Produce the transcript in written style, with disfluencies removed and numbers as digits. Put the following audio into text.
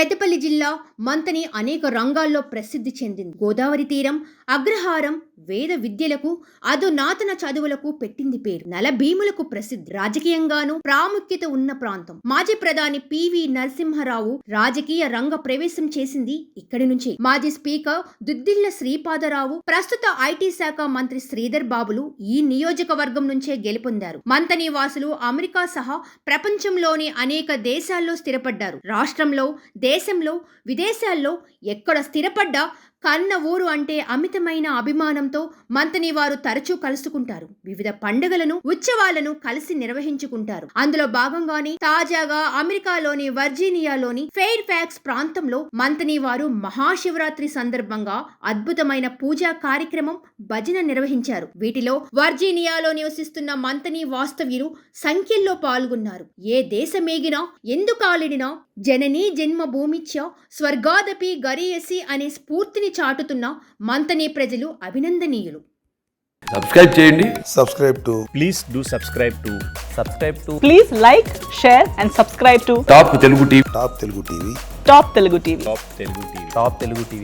పెద్దపల్లి జిల్లా మంతని అనేక రంగాల్లో ప్రసిద్ధి చెందింది. గోదావరి తీరం, అగ్రహారం వేద విద్యలకు, అధునాతన చదువులకు పెట్టింది పేరు. నలభీములకు ప్రసిద్ధి. రాజకీయంగానూ ప్రాముఖ్యత ఉన్న ప్రాంతం. మాజీ ప్రధాని పివి నరసింహారావు రాజకీయ రంగ ప్రవేశం చేసింది ఇక్కడి నుంచే. మాజీ స్పీకర్ దుద్దిళ్ల శ్రీపాదరావు, ప్రస్తుత ఐటీ శాఖ మంత్రి శ్రీధర్ బాబులు ఈ నియోజకవర్గం నుంచే గెలుపొందారు. మంతని వాసులు అమెరికా సహా ప్రపంచంలోని అనేక దేశాల్లో స్థిరపడ్డారు. రాష్ట్రంలో, దేశంలో, విదేశాల్లో ఎక్కడ స్థిరపడ్డా కన్న ఊరు అంటే అమితమైన అభిమానంతో మంతని వారు తరచూ కలుసుకుంటారు. వివిధ పండుగలను, ఉత్సవాలను కలిసి నిర్వహించుకుంటారు. అందులో భాగంగానే తాజాగా అమెరికాలోని వర్జీనియాలోని ఫెయిర్ ఫ్యాక్స్ ప్రాంతంలో మంతని వారు మహాశివరాత్రి సందర్భంగా అద్భుతమైన పూజా కార్యక్రమం, భజన నిర్వహించారు. వీటిలో వర్జీనియాలో నివసిస్తున్న మంతని వాస్తవ్యులు సంఖ్యల్లో పాల్గొన్నారు. ఏ దేశమేగినా, ఎందుకాలిడినా జననీ జన్మభూమిచ్చ స్వర్గాదపి గరీయసి అనే స్ఫూర్తిని చాటుతున్న మంతని ప్రజలు అభినందనీయులు. సబ్స్క్రైబ్ చేయండి. Please do subscribe to. Please like, share and subscribe to top Telugu TV. Top Telugu TV.